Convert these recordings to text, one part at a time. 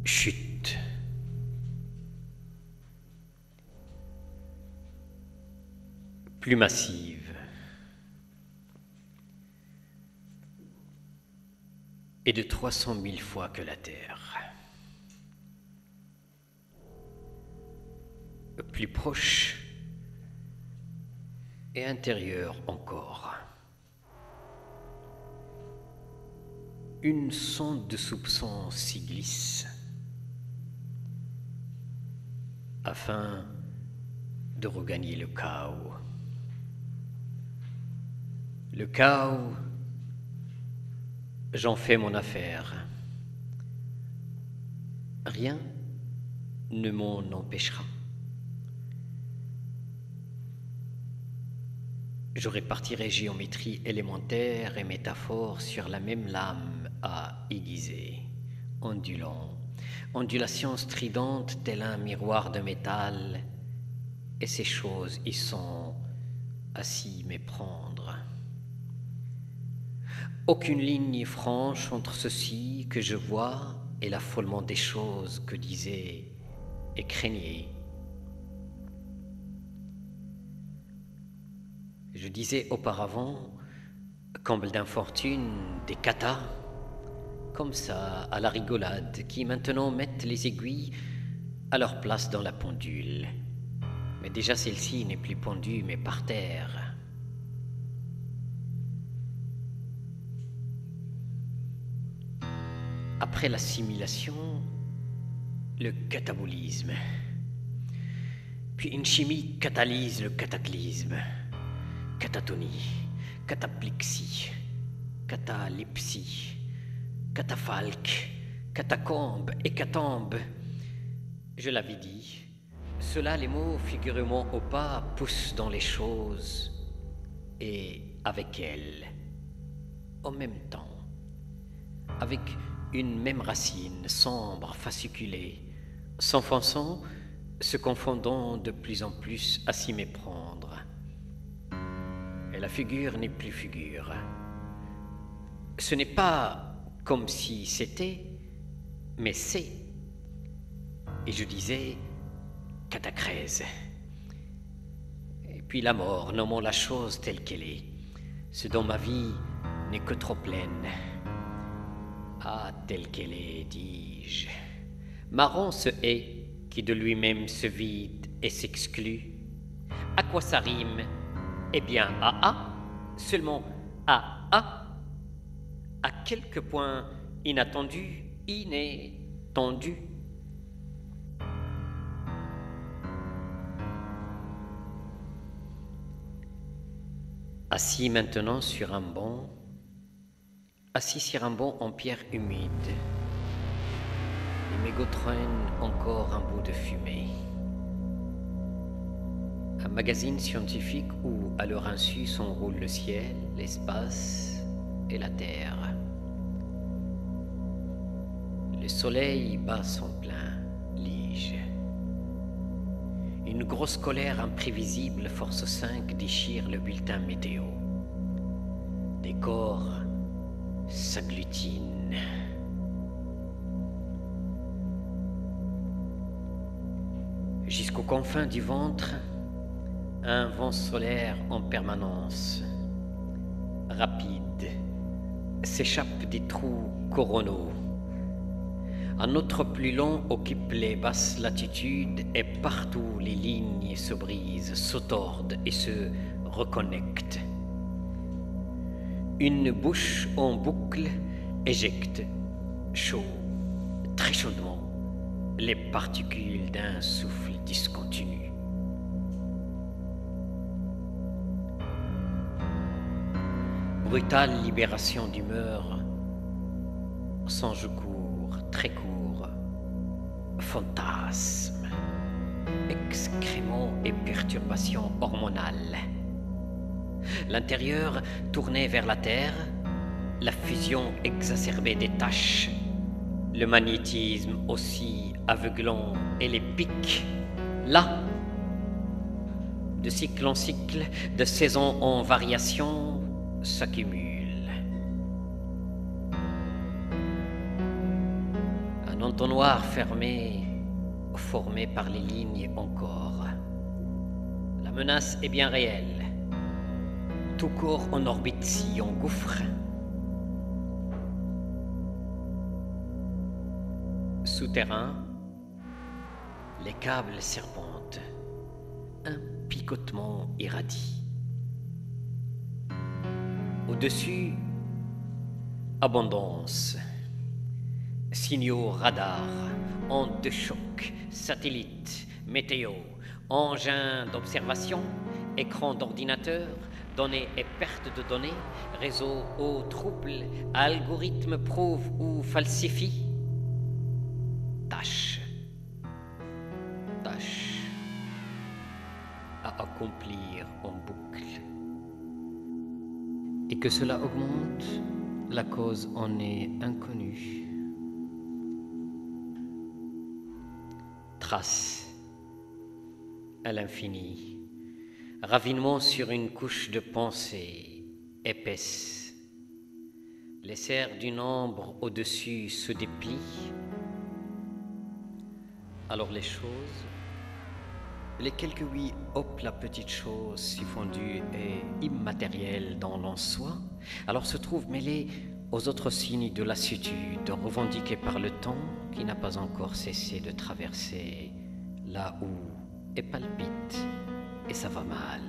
Chute. Plus massive. Et de 300 000 fois que la Terre. Plus proche et intérieure encore. Une sonde de soupçon s'y glisse afin de regagner le chaos. Le chaos, j'en fais mon affaire. Rien ne m'en empêchera. Je répartirai géométrie élémentaire et métaphore sur la même lame à aiguiser, ondulant, ondulation stridente tel un miroir de métal, et ces choses y sont à s'y méprendre. Aucune ligne franche entre ceci que je vois et l'affolement des choses que disait et craignait. Je disais auparavant, comble d'infortune, des katas, comme ça, à la rigolade, qui maintenant mettent les aiguilles à leur place dans la pendule. Mais déjà celle-ci n'est plus pendue, mais par terre. Après l'assimilation, le catabolisme. Puis une chimie catalyse le cataclysme. Catatonie, cataplexie, catalepsie, catafalque, catacombe, hécatombe. Je l'avais dit, cela les mots figurement au pas poussent dans les choses et avec elles, en même temps, avec une même racine sombre, fasciculée, s'enfonçant, se confondant de plus en plus à s'y méprendre. Et la figure n'est plus figure. Ce n'est pas comme si c'était, mais c'est. Et je disais catacrèse. Et puis la mort, nommons la chose telle qu'elle est. Ce dont ma vie n'est que trop pleine. Ah, telle qu'elle est, dis-je. Marrant ce est qui de lui-même se vide et s'exclut. À quoi ça rime? Eh bien, à seulement à quelques points inattendus, inétendus. Assis maintenant sur un banc, assis sur un banc en pierre humide, les mégots traînent encore un bout de fumée. Un magazine scientifique où, à leur insu, s'enroule le ciel, l'espace et la terre. Le soleil bat son plein, lige. Une grosse colère imprévisible, force 5, déchire le bulletin météo. Des corps s'agglutinent. Jusqu'aux confins du ventre, un vent solaire en permanence, rapide, s'échappe des trous coronaux. Un autre plus long occupe les basses latitudes et partout les lignes se brisent, se tordent et se reconnectent. Une bouche en boucle éjecte, chaud, très chaudement, les particules d'un souffle discontinu. Brutale libération d'humeur, songe court, très court, fantasme, excrément et perturbation hormonale. L'intérieur tourné vers la terre, la fusion exacerbée des taches, le magnétisme aussi aveuglant et les pics, là, de cycle en cycle, de saison en variation, s'accumule. Un entonnoir fermé, formé par les lignes encore. La menace est bien réelle. Tout corps en orbite s'y engouffre. Souterrain, les câbles serpentent. Un picotement irradie. Au-dessus, abondance. Signaux radar, ondes de choc, satellites, météo, engins d'observation, écran d'ordinateur, données et pertes de données, réseau haut trouble, algorithme prouve ou falsifie. Tâche à accomplir en boucle. Et que cela augmente, la cause en est inconnue. Traces à l'infini, ravinement sur une couche de pensée épaisse. Les serres d'une ombre au-dessus se déplient. Alors les choses, les quelques oui, hop, la petite chose si fondue et immatérielle dans l'en soi, alors se trouvent mêlées aux autres signes de lassitude revendiqués par le temps qui n'a pas encore cessé de traverser là où et palpite et ça va mal.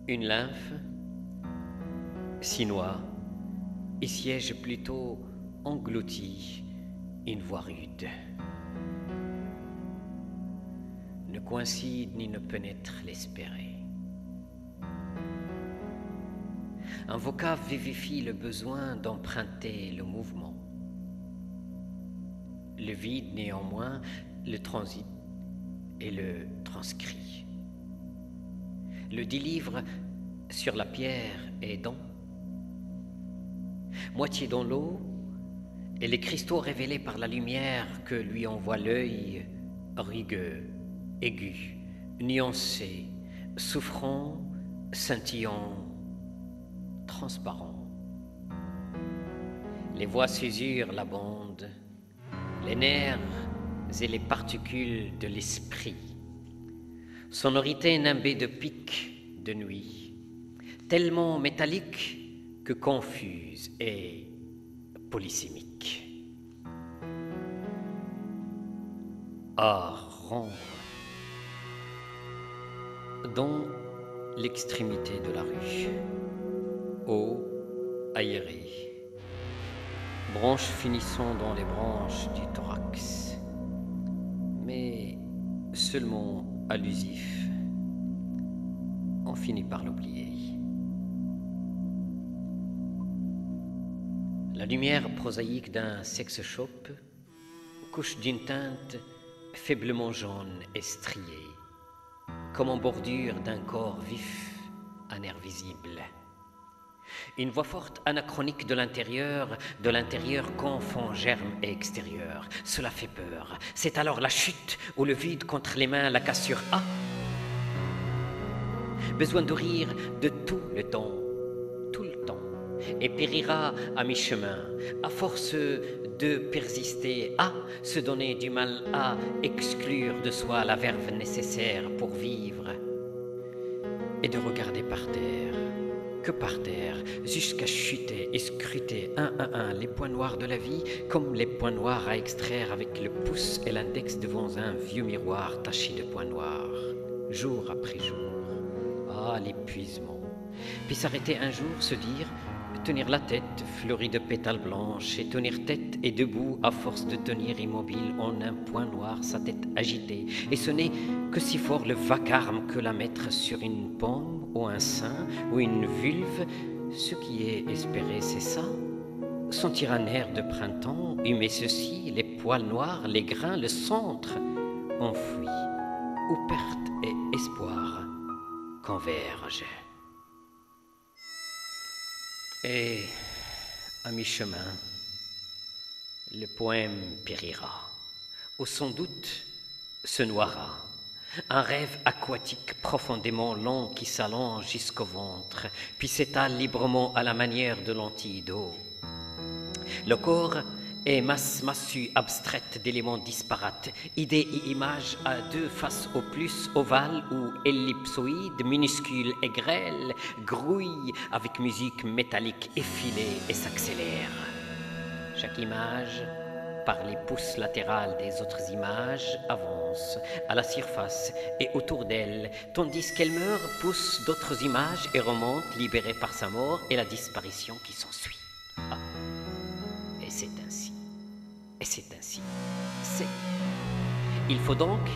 Une lymphe s'y noie et siège plutôt engloutie une voix rude. Ne coïncide ni ne pénètre l'espérer. Un vocable vivifie le besoin d'emprunter le mouvement. Le vide néanmoins le transite et le transcrit. Le délivre sur la pierre aidant. Moitié dans l'eau, et les cristaux révélés par la lumière que lui envoie l'œil, rugueux, aigu, nuancé, souffrant, scintillant, transparent. Les voix s'usurent la bande, les nerfs et les particules de l'esprit. Sonorité nimbée de pics de nuit, tellement métallique que confuse et polysémique. À rendre dans l'extrémité de la rue, eau aérée, branches finissant dans les branches du thorax, mais seulement allusif, on finit par l'oublier. La lumière prosaïque d'un sex shop couche d'une teinte faiblement jaune et striée, comme en bordure d'un corps vif à nerf visible. Une voix forte anachronique de l'intérieur confond germe et extérieur. Cela fait peur. C'est alors la chute ou le vide contre les mains, la cassure. Ah! Besoin de rire de tout le temps, et périra à mi-chemin, à force de persister, à se donner du mal, à exclure de soi la verve nécessaire pour vivre, et de regarder par terre, que par terre, jusqu'à chuter et scruter un à un les points noirs de la vie, comme les points noirs à extraire avec le pouce et l'index devant un vieux miroir taché de points noirs, jour après jour. Ah, l'épuisement. Puis s'arrêter un jour, se dire, tenir la tête fleurie de pétales blanches et tenir tête et debout à force de tenir immobile en un point noir sa tête agitée. Et ce n'est que si fort le vacarme que la mettre sur une paume ou un sein ou une vulve. Ce qui est espéré, c'est ça. Sentir un air de printemps, humer ceci, les poils noirs, les grains, le centre enfoui, où perte et espoir convergent. Et à mi-chemin, le poème périra, ou sans doute se noiera, Un rêve aquatique profondément long qui s'allonge jusqu'au ventre, puis s'étale librement à la manière de lentilles d'eau. Le corps est massue abstraite d'éléments disparates, idées et images à deux faces au plus ovales ou ellipsoïdes, minuscules et grêles, grouillent avec musique métallique effilée et s'accélère. Chaque image, par les pouces latérales des autres images, avance à la surface et autour d'elle, tandis qu'elle meurt, pousse d'autres images et remonte, libérée par sa mort et la disparition qui s'ensuit. Ah. Et c'est ainsi. Et c'est ainsi. C'est. Il faut donc,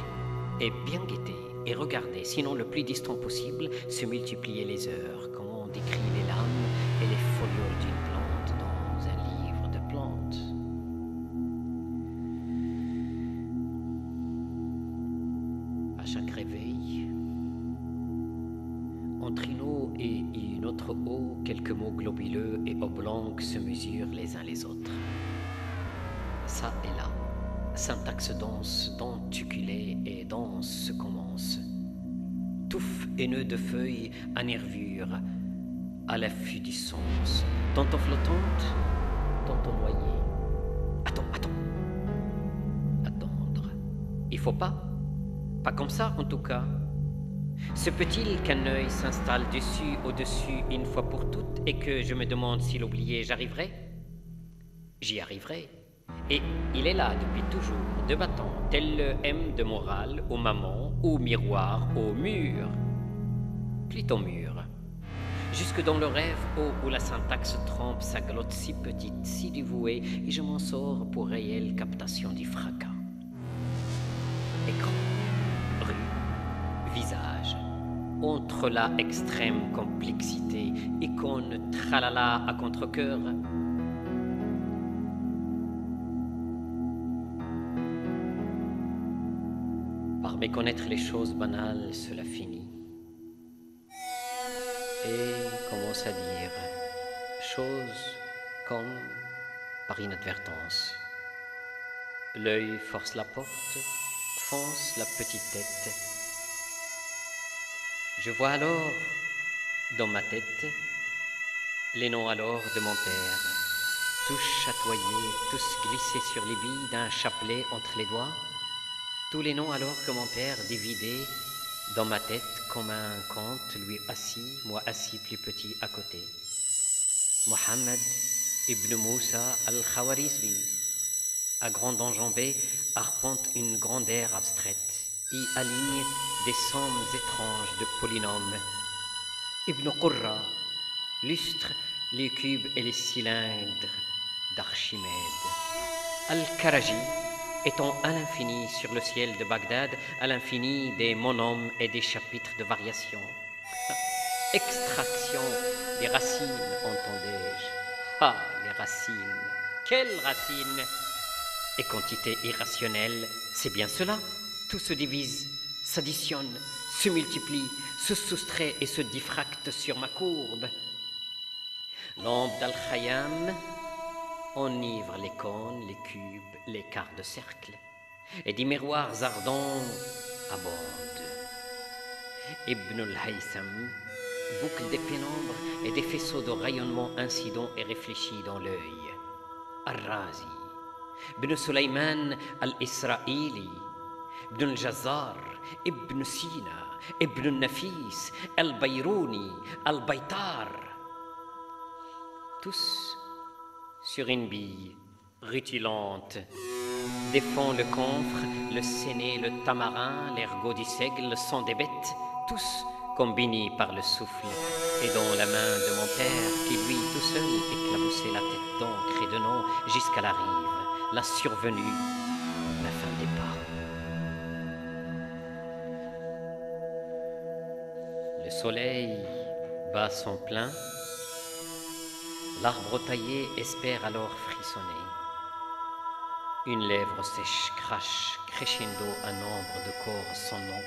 et bien guetter, et regarder, sinon le plus distant possible, se multiplier les heures, comme on décrit les lames et les folioles d'une plante dans un livre de plantes. À chaque réveil, entre une eau et une autre eau, quelques mots globuleux et oblongs se mesurent les uns les autres. Ça et là, syntaxe dense, denticulée et dense commence. Touffe et nœud de feuilles à nervures, à l'affût du sens, tantôt flottante, tantôt noyée. Attends. Attendre. Il faut pas comme ça en tout cas. Se peut-il qu'un œil s'installe au-dessus une fois pour toutes et que je me demande si l'oublier j'arriverai? J'y arriverai. Et il est là depuis toujours, débattant, tel le M de morale au maman, au miroir, au mur. Plutôt mur. Jusque dans le rêve où la syntaxe trempe sa glotte si petite, si dévouée, et je m'en sors pour réelle captation du fracas. Écran, rue, visage. Entre la extrême complexité, icône tralala à contre-cœur. Par méconnaître les choses banales, cela finit. Et commence à dire choses comme par inadvertance. L'œil force la porte, fonce la petite tête. Je vois alors, dans ma tête, les noms alors de mon père, tous chatoyés, tous glissés sur les billes d'un chapelet entre les doigts, tous les noms alors que mon père dividait dans ma tête comme un conte, lui assis, moi assis plus petit à côté. Mohammed ibn Moussa al-Khawarizmi, à grande enjambée, arpente une grande aire abstraite, y aligne des sommes étranges de polynômes. Ibn Qurra lustre les cubes et les cylindres d'Archimède. Al-Karaji étant à l'infini sur le ciel de Bagdad, à l'infini des monomes et des chapitres de variation. Extraction des racines, entendais-je. Ah, les racines! Quelles racines! Et quantité irrationnelle, c'est bien cela. Tout se divise, s'additionne, se multiplie, se soustrait et se diffracte sur ma courbe. Lampe d'Al-Khayyam enivre les cônes, les cubes, les quarts de cercle, et des miroirs ardents abondent. Ibn al-Haytham boucle des pénombres et des faisceaux de rayonnement incidents et réfléchis dans l'œil. Al-Razi, Ibn Sulayman al-Isra'ili, Ibn al-Jazzar, Ibn Sina, Ibn al-Nafis, al-Bayrouni, al-Baytar, tous sur une bille rutilante, défend le camphre, le séné, le tamarin, l'ergot du seigle, le sang des bêtes, tous combinés par le souffle, et dans la main de mon père, qui lui tout seul éclaboussait la tête d'encre et de nom jusqu'à la rive, la survenue, la fin des pas. Le soleil bat son plein. L'arbre taillé espère alors frissonner. Une lèvre sèche crache crescendo un nombre de corps sans nom.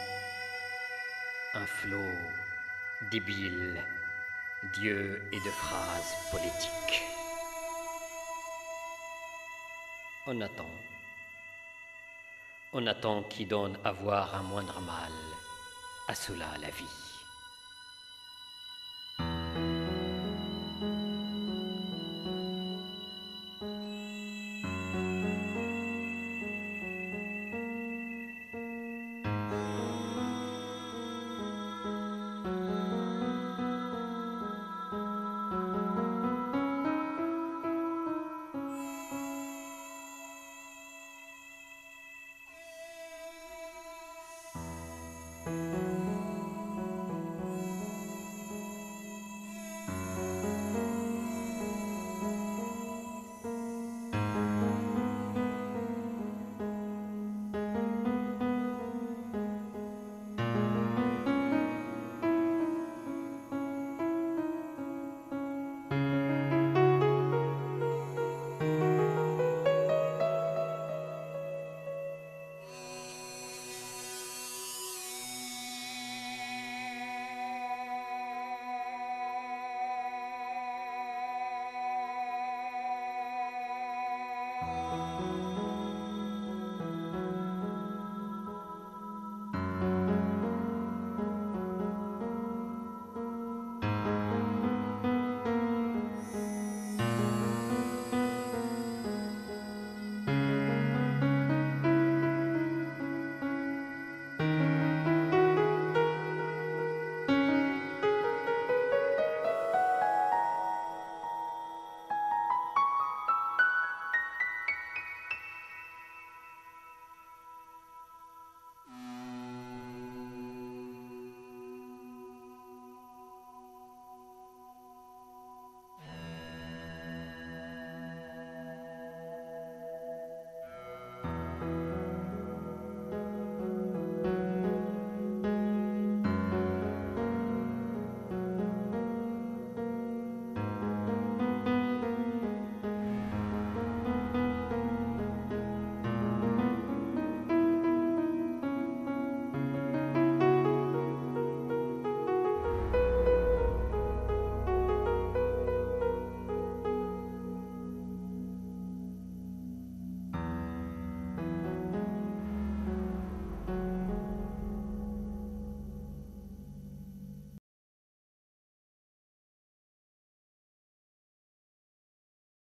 Un flot débile d'yeux et de phrases poétiques. On attend. On attend qui donne à voir un moindre mal, à cela la vie.